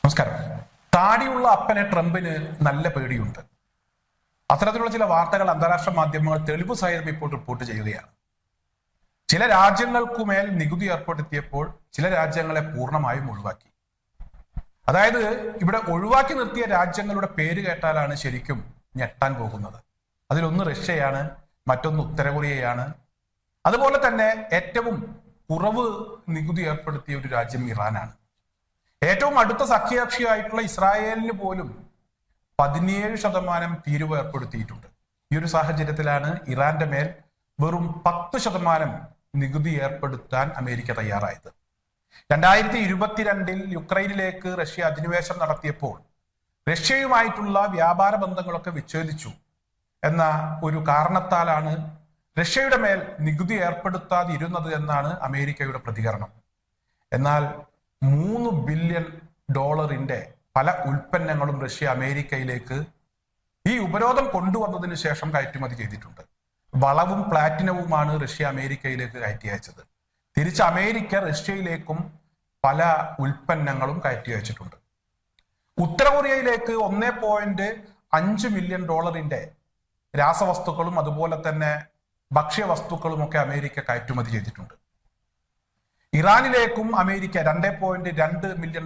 നമസ്കാരം. താടിയുള്ള അപ്പനെ ട്രംപിന് നല്ല പേടിയുണ്ട്. അത്തരത്തിലുള്ള ചില വാർത്തകൾ അന്താരാഷ്ട്ര മാധ്യമങ്ങൾ തെളിവ് സഹിതം ഇപ്പോൾ റിപ്പോർട്ട് ചെയ്യുകയാണ്. ചില രാജ്യങ്ങൾക്കുമേൽ നികുതി ഏർപ്പെടുത്തിയപ്പോൾ ചില രാജ്യങ്ങളെ പൂർണ്ണമായും ഒഴിവാക്കി. അതായത് ഇവിടെ ഒഴിവാക്കി നിർത്തിയ രാജ്യങ്ങളുടെ പേര് കേട്ടാലാണ് ശരിക്കും ഞെട്ടാൻ പോകുന്നത്. അതിലൊന്ന് റഷ്യയാണ്, മറ്റൊന്ന് ഉത്തര കൊറിയയാണ്. അതുപോലെ തന്നെ ഏറ്റവും കുറവ് നികുതി ഏർപ്പെടുത്തിയ ഒരു രാജ്യം ഇറാനാണ്. ഏറ്റവും അടുത്ത സഖ്യകക്ഷിയായിട്ടുള്ള ഇസ്രായേലിന് പോലും 17% തീരുവ ഏർപ്പെടുത്തിയിട്ടുണ്ട്. ഈ ഒരു സാഹചര്യത്തിലാണ് ഇറാന്റെ മേൽ വെറും 10% നികുതി ഏർപ്പെടുത്താൻ അമേരിക്ക തയ്യാറായത്. 2022 യുക്രൈനിലേക്ക് റഷ്യ അധിനിവേശം നടത്തിയപ്പോൾ റഷ്യയുമായിട്ടുള്ള വ്യാപാര ബന്ധങ്ങളൊക്കെ വിച്ഛേദിച്ചു എന്ന ഒരു കാരണത്താലാണ് റഷ്യയുടെ മേൽ നികുതി ഏർപ്പെടുത്താതിരുന്നത് എന്നാണ് അമേരിക്കയുടെ പ്രതികരണം. എന്നാൽ $3 ബില്യൺ പല ഉൽപ്പന്നങ്ങളും റഷ്യ അമേരിക്കയിലേക്ക് ഈ ഉപരോധം കൊണ്ടുവന്നതിന് ശേഷം കയറ്റുമതി ചെയ്തിട്ടുണ്ട്. വളവും പ്ലാറ്റിനവുമാണ് റഷ്യ അമേരിക്കയിലേക്ക് കയറ്റി അയച്ചത്. തിരിച്ച് അമേരിക്ക റഷ്യയിലേക്കും പല ഉൽപ്പന്നങ്ങളും കയറ്റി അയച്ചിട്ടുണ്ട്. ഉത്തര കൊറിയയിലേക്ക് $1.5 മില്യൺ രാസവസ്തുക്കളും അതുപോലെ തന്നെ ഭക്ഷ്യവസ്തുക്കളും ഒക്കെ അമേരിക്ക കയറ്റുമതി ചെയ്തിട്ടുണ്ട്. ഇറാനിലേക്കും അമേരിക്ക $2.2 മില്യൺ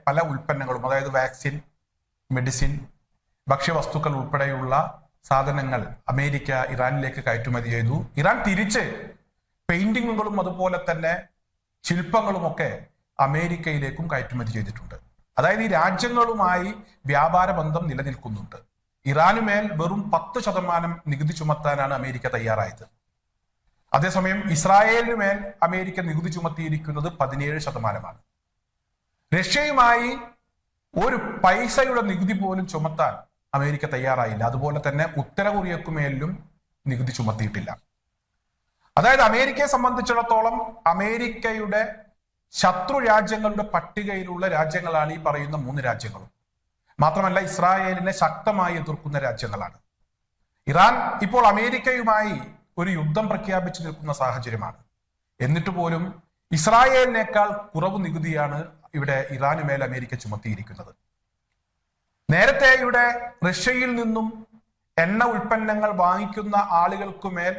പല ഉൽപ്പന്നങ്ങളും, അതായത് വാക്സിൻ, മെഡിസിൻ, ഭക്ഷ്യവസ്തുക്കൾ ഉൾപ്പെടെയുള്ള സാധനങ്ങൾ അമേരിക്ക ഇറാനിലേക്ക് കയറ്റുമതി ചെയ്തു. ഇറാൻ തിരിച്ച് പെയിന്റിങ്ങുകളും അതുപോലെ തന്നെ ശില്പങ്ങളുമൊക്കെ അമേരിക്കയിലേക്കും കയറ്റുമതി ചെയ്തിട്ടുണ്ട്. അതായത് ഈ രാജ്യങ്ങളുമായി വ്യാപാര ബന്ധം നിലനിൽക്കുന്നുണ്ട്. ഇറാനുമേൽ വെറും 10% നികുതി ചുമത്താനാണ് അമേരിക്ക തയ്യാറായത്. അതേസമയം ഇസ്രായേലിന് മേൽ അമേരിക്ക നികുതി ചുമത്തിയിരിക്കുന്നത് 17%. റഷ്യയുമായി ഒരു പൈസയുടെ നികുതി പോലും ചുമത്താൻ അമേരിക്ക തയ്യാറായില്ല. അതുപോലെ തന്നെ ഉത്തര കൊറിയക്കുമേലും നികുതി ചുമത്തിയിട്ടില്ല. അതായത് അമേരിക്കയെ സംബന്ധിച്ചിടത്തോളം അമേരിക്കയുടെ ശത്രു രാജ്യങ്ങളുടെ പട്ടികയിലുള്ള രാജ്യങ്ങളാണ് ഈ പറയുന്ന 3 രാജ്യങ്ങളും. മാത്രമല്ല ഇസ്രായേലിനെ ശക്തമായി എതിർക്കുന്ന രാജ്യങ്ങളാണ്. ഇറാൻ ഇപ്പോൾ അമേരിക്കയുമായി ഒരു യുദ്ധം പ്രഖ്യാപിച്ചു നിൽക്കുന്ന സാഹചര്യമാണ്. എന്നിട്ട് പോലും ഇസ്രായേലിനേക്കാൾ കുറവ് നികുതിയാണ് ഇവിടെ ഇറാന് മേൽ അമേരിക്ക ചുമത്തിയിരിക്കുന്നത്. നേരത്തെ ഇവിടെ റഷ്യയിൽ നിന്നും എണ്ണ ഉൽപ്പന്നങ്ങൾ വാങ്ങിക്കുന്ന ആളുകൾക്കുമേൽ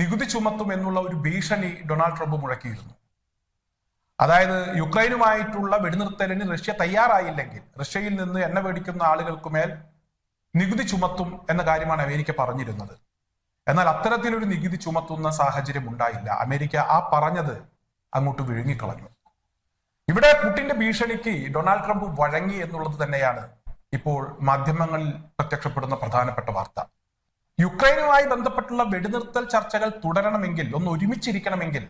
നികുതി ചുമത്തും എന്നുള്ള ഒരു ഭീഷണി ഡൊണാൾഡ് ട്രംപ് മുഴക്കിയിരുന്നു. അതായത് യുക്രൈനുമായിട്ടുള്ള വെടിനിർത്തലിന് റഷ്യ തയ്യാറായില്ലെങ്കിൽ റഷ്യയിൽ നിന്ന് എണ്ണ മേടിക്കുന്ന ആളുകൾക്കുമേൽ നികുതി ചുമത്തും എന്ന കാര്യമാണ് അമേരിക്ക പറഞ്ഞിരുന്നത്. എന്നാൽ അത്തരത്തിലൊരു നികുതി ചുമത്തുന്ന സാഹചര്യം ഉണ്ടായില്ല. അമേരിക്ക ആ പറഞ്ഞത് അങ്ങോട്ട് വിഴുങ്ങിക്കളഞ്ഞു. ഇവിടെ പുടിന്റെ ഭീഷണിക്ക് ഡൊണാൾഡ് ട്രംപ് വഴങ്ങി എന്നുള്ളത് തന്നെയാണ് ഇപ്പോൾ മാധ്യമങ്ങളിൽ പ്രത്യക്ഷപ്പെടുന്ന പ്രധാനപ്പെട്ട വാർത്ത. യുക്രൈനുമായി ബന്ധപ്പെട്ടുള്ള വെടിനിർത്തൽ ചർച്ചകൾ തുടരണമെങ്കിൽ, ഒന്ന് ഒരുമിച്ചിരിക്കണമെങ്കിൽ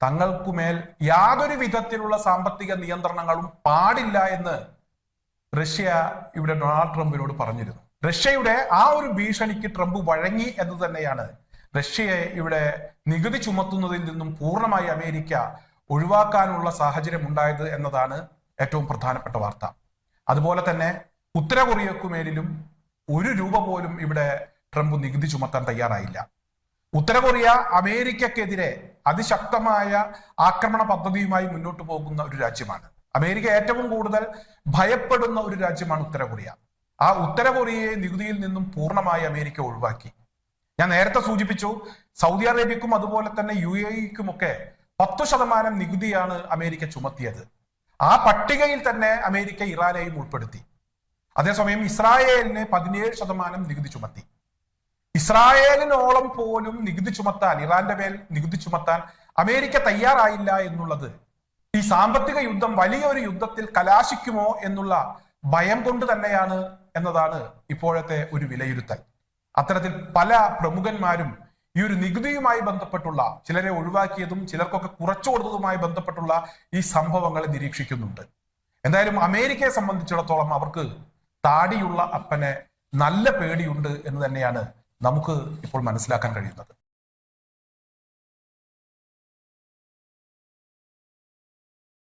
തങ്ങൾക്കുമേൽ യാതൊരു വിധത്തിലുള്ള സാമ്പത്തിക നിയന്ത്രണങ്ങളും പാടില്ല എന്ന് റഷ്യ ഇവിടെ ഡൊണാൾഡ് ട്രംപിനോട് പറഞ്ഞിരുന്നു. റഷ്യയുടെ ആ ഒരു ഭീഷണിക്ക് ട്രംപ് വഴങ്ങി എന്ന് തന്നെയാണ് റഷ്യയെ ഇവിടെ നികുതി ചുമത്തുന്നതിൽ നിന്നും പൂർണ്ണമായി അമേരിക്ക ഒഴിവാക്കാനുള്ള സാഹചര്യം ഉണ്ടായത് എന്നതാണ് ഏറ്റവും പ്രധാനപ്പെട്ട വാർത്ത. അതുപോലെ തന്നെ ഉത്തര കൊറിയക്കുമേലും $1 പോലും ഇവിടെ ട്രംപ് നികുതി ചുമത്താൻ തയ്യാറായില്ല. ഉത്തര കൊറിയ അമേരിക്കക്കെതിരെ അതിശക്തമായ ആക്രമണ പദ്ധതിയുമായി മുന്നോട്ട് പോകുന്ന ഒരു രാജ്യമാണ്. അമേരിക്ക ഏറ്റവും കൂടുതൽ ഭയപ്പെടുന്ന ഒരു രാജ്യമാണ് ഉത്തര കൊറിയ. ആ ഉത്തര കൊറിയയെ നികുതിയിൽ നിന്നും പൂർണ്ണമായി അമേരിക്ക ഒഴിവാക്കി. ഞാൻ നേരത്തെ സൂചിപ്പിച്ചു, സൗദി അറേബ്യക്കും അതുപോലെ തന്നെ UAE-ക്കും ഒക്കെ 10% നികുതിയാണ് അമേരിക്ക ചുമത്തിയത്. ആ പട്ടികയിൽ തന്നെ അമേരിക്ക ഇറാനെയും ഉൾപ്പെടുത്തി. അതേസമയം ഇസ്രായേലിന് 17% നികുതി ചുമത്തി. ഇസ്രായേലിനോളം പോലും നികുതി ചുമത്താൻ, ഇറാന്റെ മേൽ നികുതി ചുമത്താൻ അമേരിക്ക തയ്യാറായില്ല എന്നുള്ളത് ഈ സാമ്പത്തിക യുദ്ധം വലിയൊരു യുദ്ധത്തിൽ കലാശിക്കുമോ എന്നുള്ള ഭയം കൊണ്ട് തന്നെയാണ് എന്നതാണ് ഇപ്പോഴത്തെ ഒരു വിലയിരുത്തൽ. അത്തരത്തിൽ പല പ്രമുഖന്മാരും ഈ ഒരു നികുതിയുമായി ബന്ധപ്പെട്ടുള്ള, ചിലരെ ഒഴിവാക്കിയതും ചിലർക്കൊക്കെ കുറച്ചു കൊടുത്തതുമായി ബന്ധപ്പെട്ടുള്ള ഈ സംഭവങ്ങളെ നിരീക്ഷിക്കുന്നുണ്ട്. എന്തായാലും അമേരിക്കയെ സംബന്ധിച്ചിടത്തോളം അവർക്ക് താടിയുള്ള അപ്പനെ നല്ല പേടിയുണ്ട് എന്ന് തന്നെയാണ് നമുക്ക് ഇപ്പോൾ മനസ്സിലാക്കാൻ കഴിയുന്നത്.